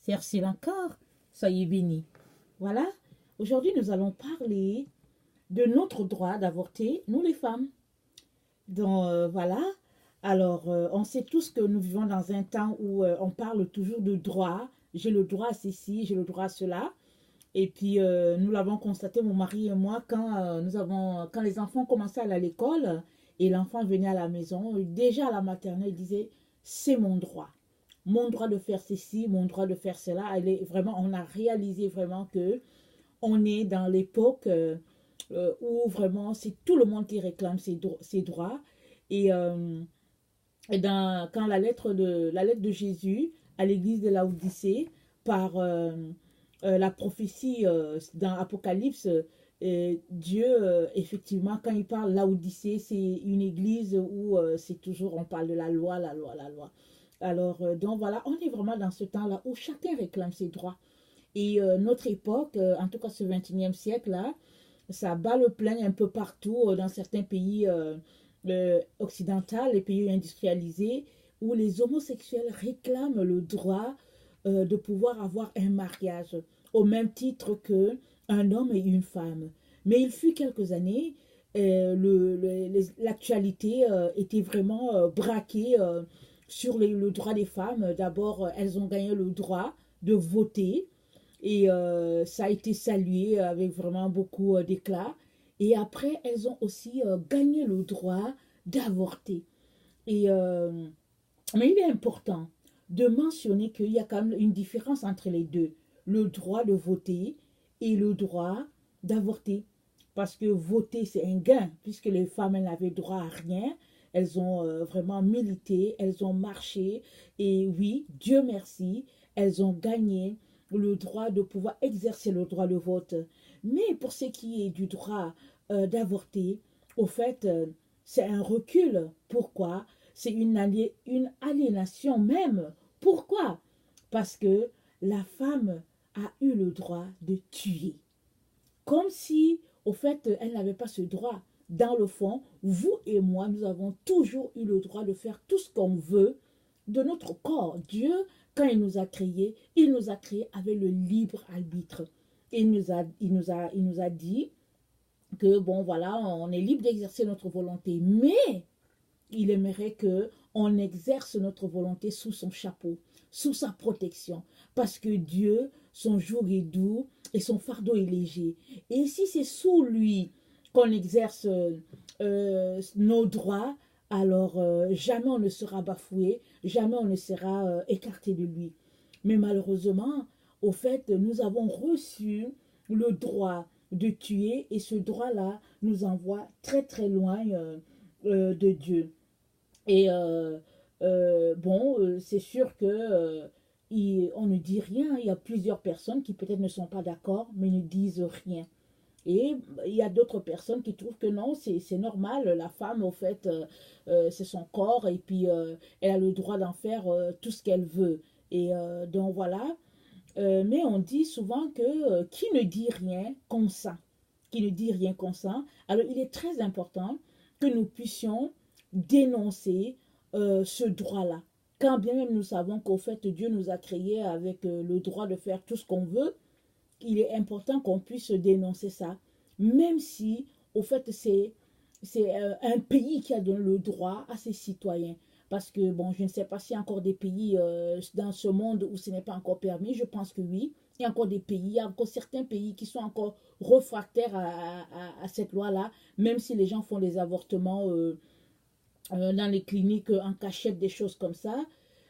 Merci encore. Soyez bénis. Voilà. Aujourd'hui, nous allons parler de notre droit d'avorter, nous les femmes. Donc, voilà. Alors, on sait tous que nous vivons dans un temps où on parle toujours de droit. J'ai le droit à ceci, j'ai le droit à cela. Et puis, nous l'avons constaté, mon mari et moi, quand les enfants commençaient à aller à l'école et l'enfant venait à la maison, déjà à la maternelle, il disait, c'est mon droit de faire ceci, mon droit de faire cela. Vraiment, on a réalisé vraiment que on est dans l'époque où vraiment c'est tout le monde qui réclame ses droits. Et, quand la lettre de Jésus à l'église de Laodicée, par la prophétie dans Apocalypse, Dieu, effectivement, quand il parle Laodicée, c'est une église où c'est toujours, on parle de la loi, la loi, la loi. Alors, donc voilà, on est vraiment dans ce temps-là où chacun réclame ses droits. Et notre époque, en tout cas ce 21e siècle-là, ça bat le plein un peu partout dans certains pays occidentaux, les pays industrialisés, où les homosexuels réclament le droit de pouvoir avoir un mariage au même titre qu'un homme et une femme. Mais il fut quelques années, l'actualité était vraiment braquée sur le droit des femmes. D'abord, elles ont gagné le droit de voter et ça a été salué avec vraiment beaucoup d'éclat. Et après, elles ont aussi gagné le droit d'avorter. Et, mais il est important de mentionner qu'il y a quand même une différence entre les deux. Le droit de voter et le droit d'avorter. Parce que voter, c'est un gain, puisque les femmes, elles n'avaient droit à rien. Elles ont vraiment milité, elles ont marché. Et oui, Dieu merci, elles ont gagné le droit de pouvoir exercer le droit de vote. Mais pour ce qui est du droit d'avorter, au fait, c'est un recul. Pourquoi? C'est une aliénation même. Pourquoi? Parce que la femme a eu le droit de tuer. Comme si, au fait, elle n'avait pas ce droit. Dans le fond, vous et moi, nous avons toujours eu le droit de faire tout ce qu'on veut de notre corps. Dieu, quand il nous a créés avec le libre arbitre. Il nous a dit que, bon, voilà, on est libre d'exercer notre volonté. Mais il aimerait que on exerce notre volonté sous son chapeau, sous sa protection. Parce que Dieu, son joug est doux et son fardeau est léger. Et si c'est sous lui qu'on exerce nos droits, alors jamais on ne sera bafoué, jamais on ne sera écarté de lui. Mais malheureusement, au fait, nous avons reçu le droit de tuer et ce droit-là nous envoie très très loin de Dieu. Et bon, c'est sûr que on ne dit rien. Il y a plusieurs personnes qui peut-être ne sont pas d'accord, mais ne disent rien. Et il y a d'autres personnes qui trouvent que non, c'est normal. La femme, au fait, c'est son corps et puis elle a le droit d'en faire tout ce qu'elle veut. Et donc voilà. Mais on dit souvent que qui ne dit rien consent. Qui ne dit rien consent. Alors il est très important que nous puissions dénoncer ce droit-là. Quand bien même nous savons qu'au fait Dieu nous a créés avec le droit de faire tout ce qu'on veut, il est important qu'on puisse dénoncer ça. Même si au fait c'est un pays qui a donné le droit à ses citoyens. Parce que, bon, je ne sais pas s'il y a encore des pays dans ce monde où ce n'est pas encore permis. Je pense que oui. Il y a encore des pays, il y a encore certains pays qui sont encore réfractaires à cette loi-là, même si les gens font des avortements dans les cliniques en cachette, des choses comme ça.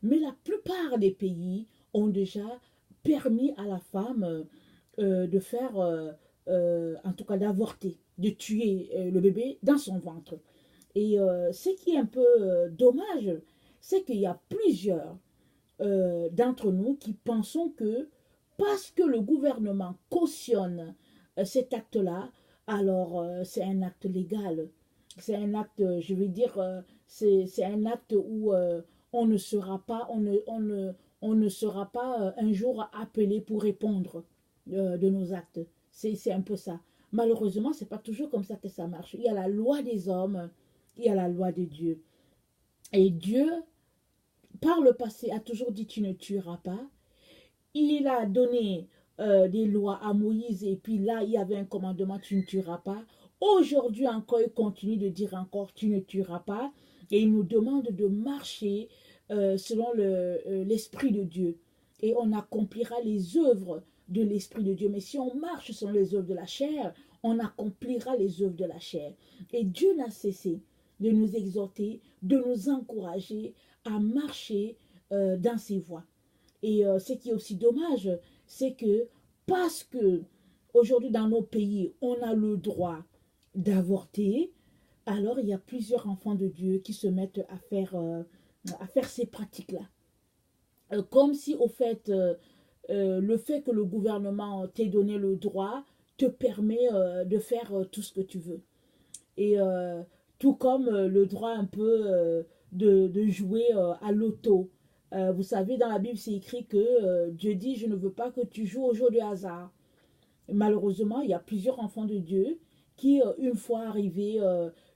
Mais la plupart des pays ont déjà permis à la femme de faire, en tout cas d'avorter, de tuer le bébé dans son ventre. Et ce qui est un peu dommage, c'est qu'il y a plusieurs d'entre nous qui pensons que parce que le gouvernement cautionne cet acte-là, alors c'est un acte légal. C'est un acte, je vais dire, c'est un acte où on ne sera pas, on ne sera pas un jour appelé pour répondre de nos actes. C'est un peu ça. Malheureusement, c'est pas toujours comme ça que ça marche. Il y a la loi des hommes, il y a la loi de Dieu. Et Dieu, par le passé, a toujours dit tu ne tueras pas. il a donné des lois à Moïse et puis là, il y avait un commandement, tu ne tueras pas. Aujourd'hui encore, il continue de dire encore, tu ne tueras pas. Et il nous demande de marcher selon l'Esprit de Dieu. Et on accomplira les œuvres de l'Esprit de Dieu. Mais si on marche selon les œuvres de la chair, on accomplira les œuvres de la chair. Et Dieu n'a cessé de nous exhorter, de nous encourager à marcher dans ses voies. Et ce qui est aussi dommage, c'est que parce que aujourd'hui dans nos pays, on a le droit d'avorter, alors il y a plusieurs enfants de Dieu qui se mettent à faire ces pratiques-là. Comme si au fait, le fait que le gouvernement t'ait donné le droit te permet de faire tout ce que tu veux. Et tout comme le droit un peu de jouer à l'auto. Vous savez, dans la Bible, c'est écrit que Dieu dit, je ne veux pas que tu joues au jeu de hasard. Et malheureusement, il y a plusieurs enfants de Dieu qui, une fois arrivés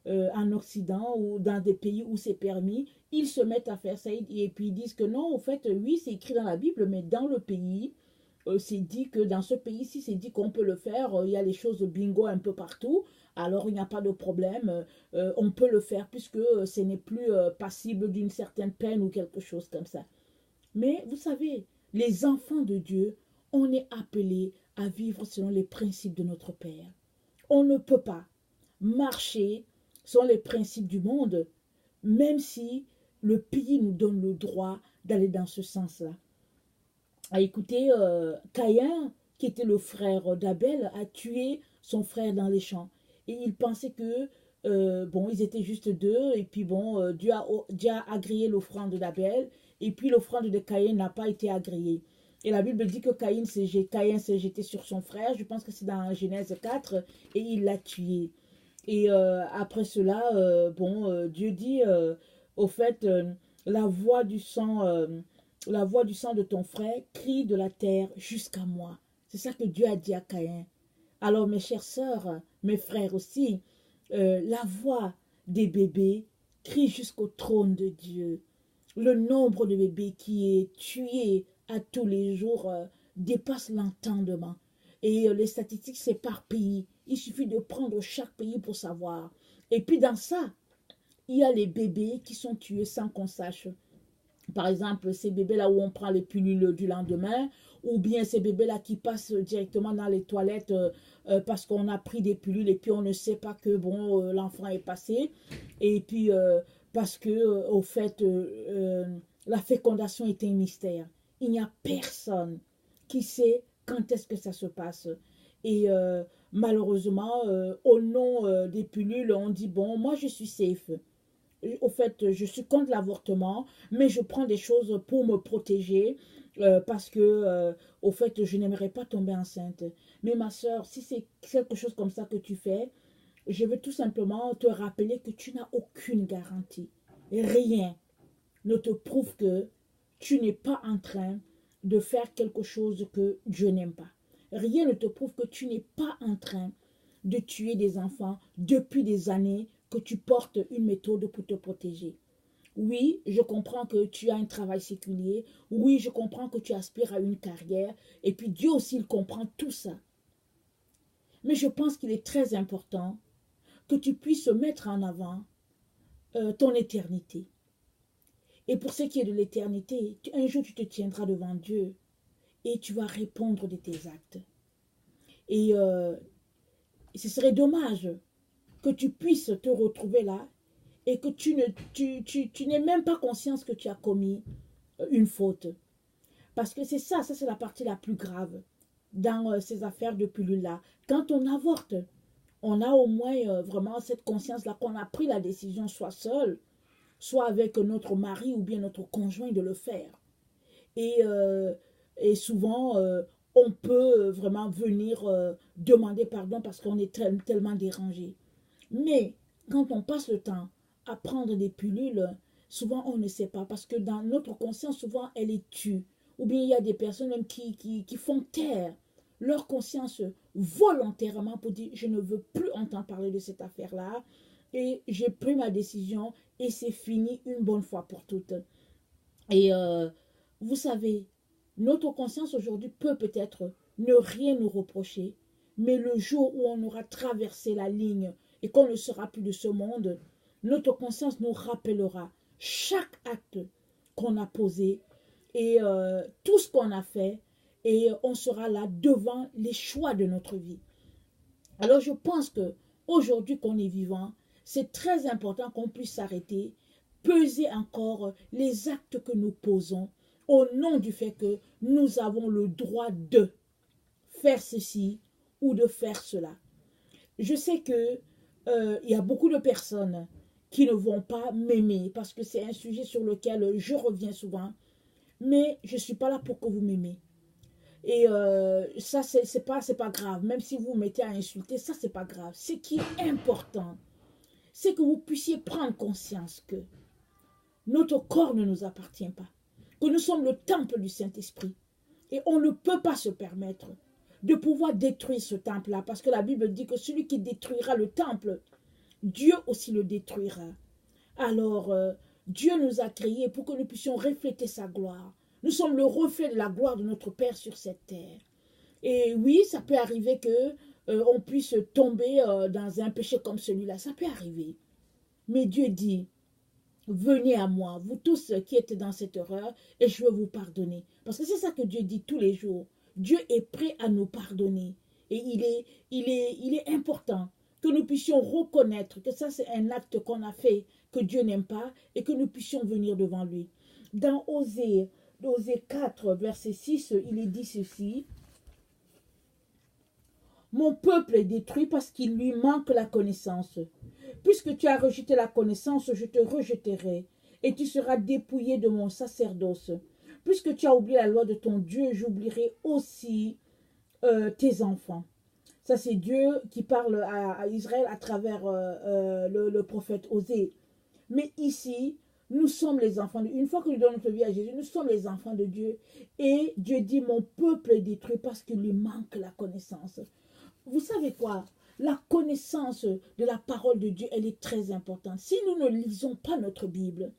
en Occident ou dans des pays où c'est permis, ils se mettent à faire ça et puis ils disent que non, au fait, oui, c'est écrit dans la Bible, mais dans le pays, c'est dit que dans ce pays-ci, c'est dit qu'on peut le faire. Il y a les choses bingo un peu partout. Alors, il n'y a pas de problème. On peut le faire puisque ce n'est plus passible d'une certaine peine ou quelque chose comme ça. Mais vous savez, les enfants de Dieu, on est appelés à vivre selon les principes de notre Père. On ne peut pas marcher selon les principes du monde, même si le pays nous donne le droit d'aller dans ce sens-là. Écoutez, Caïn, qui était le frère d'Abel, a tué son frère dans les champs. Et il pensait que, bon, ils étaient juste deux, et puis bon, Dieu a agréé l'offrande d'Abel, et puis l'offrande de Caïn n'a pas été agréée. Et la Bible dit que Caïn s'est jeté sur son frère, je pense que c'est dans Genèse 4, et il l'a tué. Et après cela, bon, Dieu dit, au fait, la voix du sang de ton frère crie de la terre jusqu'à moi. C'est ça que Dieu a dit à Caïn. Alors mes chères sœurs, mes frères aussi, la voix des bébés crie jusqu'au trône de Dieu. Le nombre de bébés qui est tué à tous les jours dépasse l'entendement. Et les statistiques, c'est par pays. Il suffit de prendre chaque pays pour savoir. Et puis dans ça, il y a les bébés qui sont tués sans qu'on sache. Par exemple, ces bébés-là où on prend les pilules du lendemain, ou bien ces bébés-là qui passent directement dans les toilettes parce qu'on a pris des pilules et puis on ne sait pas que bon l'enfant est passé. Et puis parce que au fait, la fécondation est un mystère. Il n'y a personne qui sait quand est-ce que ça se passe. Et malheureusement, au nom des pilules, on dit, bon, moi je suis safe. Au fait, je suis contre l'avortement, mais je prends des choses pour me protéger parce que, au fait, je n'aimerais pas tomber enceinte. Mais ma soeur, si c'est quelque chose comme ça que tu fais, je veux tout simplement te rappeler que tu n'as aucune garantie. Rien ne te prouve que tu n'es pas en train de faire quelque chose que Dieu n'aime pas. Rien ne te prouve que tu n'es pas en train de tuer des enfants depuis des années, que tu portes une méthode pour te protéger. Oui, je comprends que tu as un travail séculier. Oui, je comprends que tu aspires à une carrière. Et puis Dieu aussi, il comprend tout ça. Mais je pense qu'il est très important que tu puisses mettre en avant ton éternité. Et pour ce qui est de l'éternité, un jour tu te tiendras devant Dieu et tu vas répondre de tes actes. Et ce serait dommage que tu puisses te retrouver là et que tu n'aies même pas conscience que tu as commis une faute. Parce que c'est ça c'est la partie la plus grave dans ces affaires de pilule-là. Quand on avorte, on a au moins vraiment cette conscience-là qu'on a pris la décision soit seul, soit avec notre mari ou bien notre conjoint de le faire. Et souvent, on peut vraiment venir demander pardon parce qu'on est tellement dérangé. Mais quand on passe le temps à prendre des pilules, souvent on ne sait pas parce que dans notre conscience, souvent elle est tue. Ou bien il y a des personnes même qui font taire leur conscience volontairement pour dire je ne veux plus entendre parler de cette affaire-là et j'ai pris ma décision et c'est fini une bonne fois pour toutes. Et vous savez, Notre conscience aujourd'hui peut peut-être ne rien nous reprocher, mais le jour où on aura traversé la ligne et qu'on ne sera plus de ce monde, notre conscience nous rappellera chaque acte qu'on a posé et tout ce qu'on a fait, et on sera là devant les choix de notre vie. Alors je pense que aujourd'hui qu'on est vivant, c'est très important qu'on puisse s'arrêter, peser encore les actes que nous posons au nom du fait que nous avons le droit de faire ceci ou de faire cela. Je sais que il y a beaucoup de personnes qui ne vont pas m'aimer parce que c'est un sujet sur lequel je reviens souvent, mais je ne suis pas là pour que vous m'aimez. Et ça, c'est pas grave. Même si vous vous mettez à insulter, ça, c'est pas grave. Ce qui est important, c'est que vous puissiez prendre conscience que notre corps ne nous appartient pas, que nous sommes le temple du Saint-Esprit. Et on ne peut pas se permettre de pouvoir détruire ce temple-là, parce que la Bible dit que celui qui détruira le temple, Dieu aussi le détruira. Alors, Dieu nous a créés pour que nous puissions refléter sa gloire. Nous sommes le reflet de la gloire de notre Père sur cette terre. Et oui, ça peut arriver que on puisse tomber dans un péché comme celui-là. Ça peut arriver. Mais Dieu dit, venez à moi, vous tous qui êtes dans cette erreur, et je vais vous pardonner. Parce que c'est ça que Dieu dit tous les jours. Dieu est prêt à nous pardonner. Et il est important que nous puissions reconnaître que ça c'est un acte qu'on a fait, que Dieu n'aime pas, et que nous puissions venir devant lui. Dans Osée 4, verset 6, il est dit ceci. Mon peuple est détruit parce qu'il lui manque la connaissance. Puisque tu as rejeté la connaissance, je te rejetterai, et tu seras dépouillé de mon sacerdoce. Puisque tu as oublié la loi de ton Dieu, j'oublierai aussi tes enfants. Ça, c'est Dieu qui parle à Israël à travers le prophète Osée. Mais ici, nous sommes les enfants de Dieu. Une fois que nous donnons notre vie à Jésus, nous sommes les enfants de Dieu. Et Dieu dit, mon peuple est détruit parce qu'il lui manque la connaissance. Vous savez quoi? La connaissance de la parole de Dieu, elle est très importante. Si nous ne lisons pas notre Bible,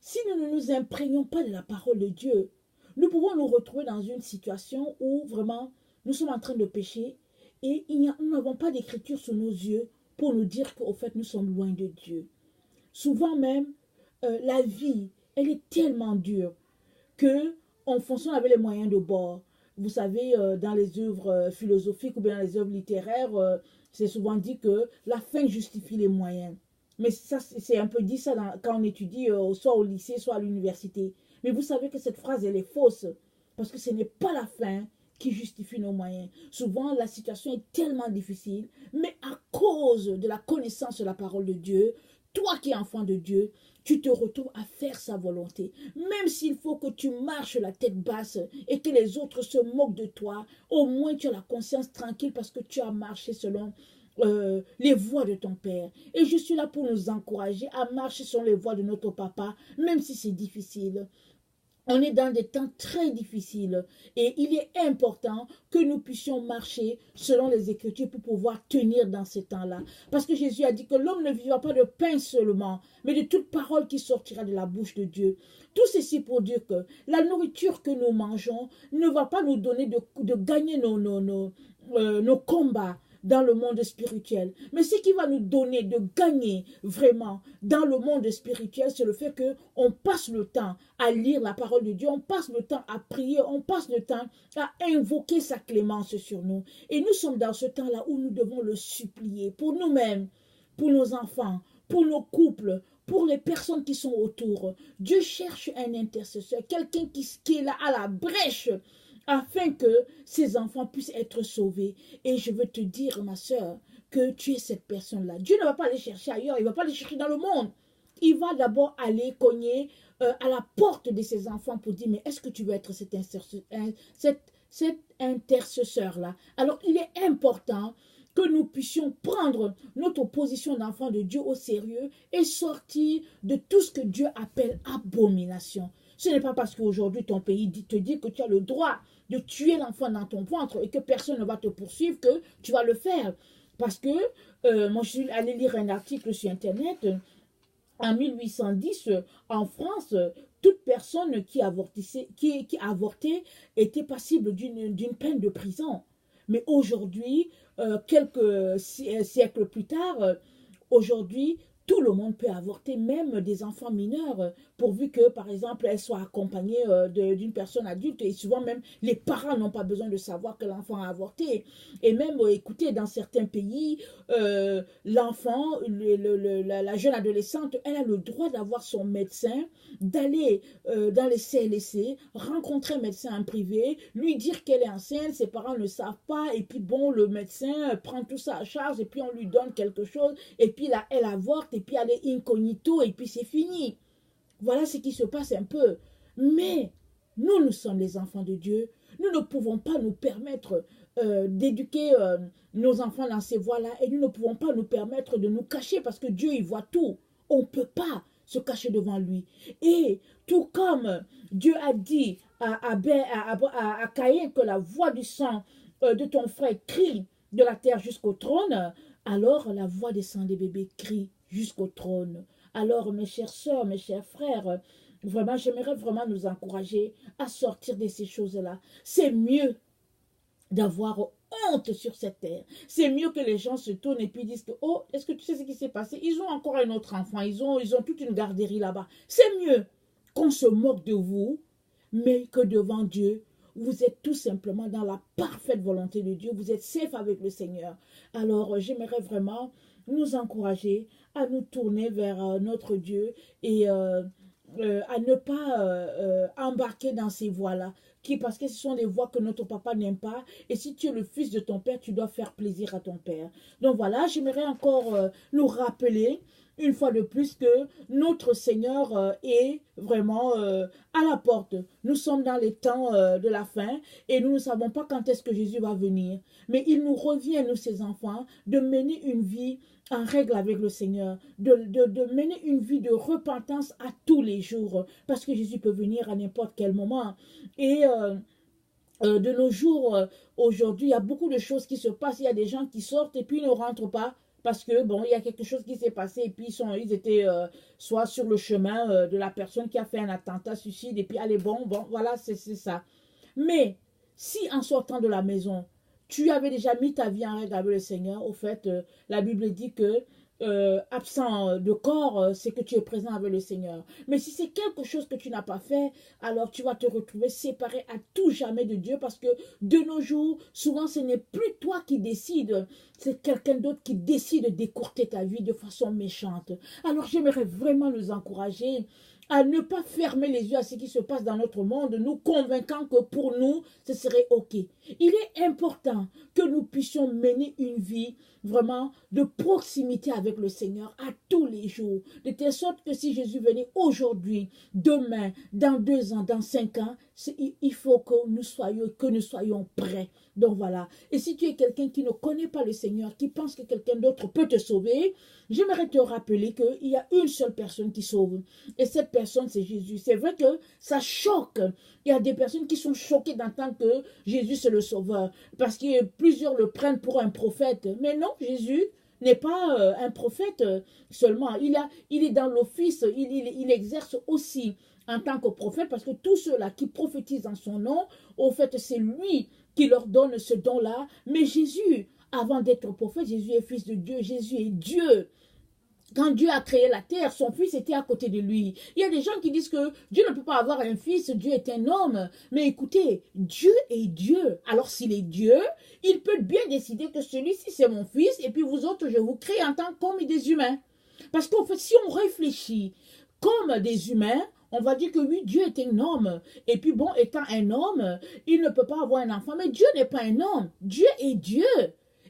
si nous ne nous imprégnons pas de la parole de Dieu, nous pouvons nous retrouver dans une situation où vraiment nous sommes en train de pécher et nous n'avons pas d'écriture sous nos yeux pour nous dire qu'au fait nous sommes loin de Dieu. Souvent même, la vie, elle est tellement dure qu'on fonctionne avec les moyens de bord. Vous savez, dans les œuvres philosophiques ou bien dans les œuvres littéraires, c'est souvent dit que la fin justifie les moyens. Mais ça, c'est un peu dit ça quand on étudie soit au lycée, soit à l'université. Mais vous savez que cette phrase, elle est fausse. Parce que ce n'est pas la fin qui justifie nos moyens. Souvent, la situation est tellement difficile, mais à cause de la connaissance de la parole de Dieu, toi qui es enfant de Dieu, tu te retrouves à faire sa volonté. Même s'il faut que tu marches la tête basse et que les autres se moquent de toi, au moins tu as la conscience tranquille parce que tu as marché selon les voies de ton Père. Et je suis là pour nous encourager à marcher selon les voies de notre Papa, même si c'est difficile. On est dans des temps très difficiles et il est important que nous puissions marcher selon les Écritures pour pouvoir tenir dans ces temps-là. Parce que Jésus a dit que l'homme ne vivra pas de pain seulement, mais de toute parole qui sortira de la bouche de Dieu. Tout ceci pour dire que la nourriture que nous mangeons ne va pas nous donner de gagner nos combats dans le monde spirituel. Mais ce qui va nous donner de gagner vraiment dans le monde spirituel, c'est le fait qu'on passe le temps à lire la parole de Dieu, on passe le temps à prier, on passe le temps à invoquer sa clémence sur nous. Et nous sommes dans ce temps-là où nous devons le supplier pour nous-mêmes, pour nos enfants, pour nos couples, pour les personnes qui sont autour. Dieu cherche un intercesseur, quelqu'un qui est là à la brèche, afin que ces enfants puissent être sauvés. Et je veux te dire, ma soeur, que tu es cette personne-là. Dieu ne va pas aller chercher ailleurs, il ne va pas aller chercher dans le monde. Il va d'abord aller cogner à la porte de ses enfants pour dire, mais est-ce que tu veux être cet intercesseur-là? Alors, il est important que nous puissions prendre notre position d'enfant de Dieu au sérieux et sortir de tout ce que Dieu appelle abomination. Ce n'est pas parce qu'aujourd'hui ton pays te dit que tu as le droit de tuer l'enfant dans ton ventre et que personne ne va te poursuivre que tu vas le faire. Parce que moi je suis allée lire un article sur internet en 1810 en France, toute personne qui avortait était passible d'une peine de prison. Mais aujourd'hui, quelques siècles plus tard, aujourd'hui, tout le monde peut avorter, même des enfants mineurs, pourvu que, par exemple, elles soient accompagnées d'une personne adulte. Et souvent, même, les parents n'ont pas besoin de savoir que l'enfant a avorté. Et même, écoutez, dans certains pays, l'enfant, la jeune adolescente, elle a le droit d'avoir son médecin, d'aller dans les CLSC, rencontrer un médecin en privé, lui dire qu'elle est enceinte, ses parents ne savent pas, et puis bon, le médecin prend tout ça à charge, et puis on lui donne quelque chose, et puis là, elle avorte, et puis elle est incognito, et puis c'est fini. Voilà ce qui se passe un peu. Mais nous sommes les enfants de Dieu. Nous ne pouvons pas nous permettre d'éduquer nos enfants dans ces voies-là, et nous ne pouvons pas nous permettre de nous cacher parce que Dieu, il voit tout. On ne peut pas se cacher devant lui. Et tout comme Dieu a dit à Caïn que la voix du sang de ton frère crie de la terre jusqu'au trône, alors la voix des sangs des bébés crie jusqu'au trône. Alors, mes chères sœurs, mes chers frères, vraiment, j'aimerais vraiment nous encourager à sortir de ces choses-là. C'est mieux d'avoir honte sur cette terre. C'est mieux que les gens se tournent et puis disent que, oh, est-ce que tu sais ce qui s'est passé? Ils ont encore un autre enfant, ils ont toute une garderie là-bas. C'est mieux qu'on se moque de vous, mais que devant Dieu, vous êtes tout simplement dans la parfaite volonté de Dieu. Vous êtes safe avec le Seigneur. Alors, j'aimerais vraiment nous encourager à nous tourner vers notre Dieu et à ne pas embarquer dans ces voies-là, parce que ce sont des voies que notre papa n'aime pas. Et si tu es le fils de ton père, tu dois faire plaisir à ton père. Donc voilà, j'aimerais encore nous rappeler une fois de plus que notre Seigneur est vraiment à la porte. Nous sommes dans les temps de la fin et nous ne savons pas quand est-ce que Jésus va venir. Mais il nous revient, nous ses enfants, de mener une vie en règle avec le Seigneur, de mener une vie de repentance à tous les jours, parce que Jésus peut venir à n'importe quel moment. Et de nos jours, aujourd'hui, il y a beaucoup de choses qui se passent. Il y a des gens qui sortent et puis ils ne rentrent pas parce que, bon, il y a quelque chose qui s'est passé et puis ils étaient soit sur le chemin de la personne qui a fait un attentat suicide et puis, allez, bon, voilà, c'est ça. Mais si en sortant de la maison, tu avais déjà mis ta vie en règle avec le Seigneur, au fait, la Bible dit que absent de corps, c'est que tu es présent avec le Seigneur. Mais si c'est quelque chose que tu n'as pas fait, alors tu vas te retrouver séparé à tout jamais de Dieu, parce que de nos jours, souvent ce n'est plus toi qui décides, c'est quelqu'un d'autre qui décide d'écourter ta vie de façon méchante. Alors j'aimerais vraiment nous encourager à ne pas fermer les yeux à ce qui se passe dans notre monde, nous convainquant que pour nous, ce serait OK. Il est important que nous puissions mener une vie vraiment de proximité avec le Seigneur à tous les jours, de telle sorte que si Jésus venait aujourd'hui, demain, dans 2 ans, dans 5 ans, il faut que nous soyons prêts. Donc voilà. Et si tu es quelqu'un qui ne connaît pas le Seigneur, qui pense que quelqu'un d'autre peut te sauver, j'aimerais te rappeler qu'il y a une seule personne qui sauve. Et cette personne, c'est Jésus. C'est vrai que ça choque. Il y a des personnes qui sont choquées d'entendre que Jésus, c'est le sauveur. Parce que plusieurs le prennent pour un prophète. Mais non, Jésus n'est pas un prophète seulement. Il est dans l'office, il exerce aussi en tant que prophète, parce que tous ceux-là qui prophétisent en son nom, au fait, c'est lui qui leur donne ce don-là. Mais Jésus, avant d'être prophète, Jésus est fils de Dieu, Jésus est Dieu. Quand Dieu a créé la terre, son fils était à côté de lui. Il y a des gens qui disent que Dieu ne peut pas avoir un fils, Dieu est un homme. Mais écoutez, Dieu est Dieu. Alors s'il est Dieu, il peut bien décider que celui-ci c'est mon fils et puis vous autres, je vous crée en tant qu'homme et des humains. Parce qu'en fait, si on réfléchit comme des humains, on va dire que oui, Dieu est un homme. Et puis bon, étant un homme, il ne peut pas avoir un enfant. Mais Dieu n'est pas un homme. Dieu est Dieu.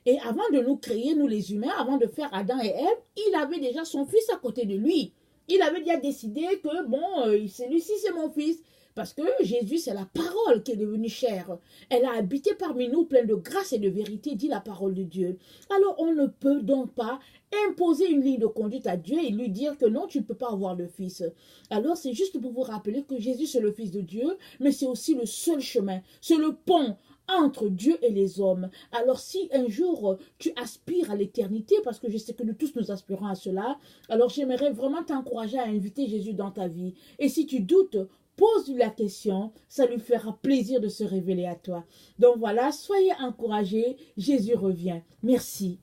Et avant de nous créer, nous les humains, avant de faire Adam et Ève, il avait déjà son fils à côté de lui. Il avait déjà décidé que, bon, celui-ci c'est mon fils. Parce que Jésus, c'est la parole qui est devenue chair. Elle a habité parmi nous, pleine de grâce et de vérité, dit la parole de Dieu. Alors, on ne peut donc pas imposer une ligne de conduite à Dieu et lui dire que non, tu ne peux pas avoir de fils. Alors, c'est juste pour vous rappeler que Jésus, c'est le Fils de Dieu, mais c'est aussi le seul chemin. C'est le pont entre Dieu et les hommes. Alors si un jour tu aspires à l'éternité, parce que je sais que nous tous nous aspirons à cela, alors j'aimerais vraiment t'encourager à inviter Jésus dans ta vie. Et si tu doutes, pose-lui la question, ça lui fera plaisir de se révéler à toi. Donc voilà, soyez encouragés, Jésus revient. Merci.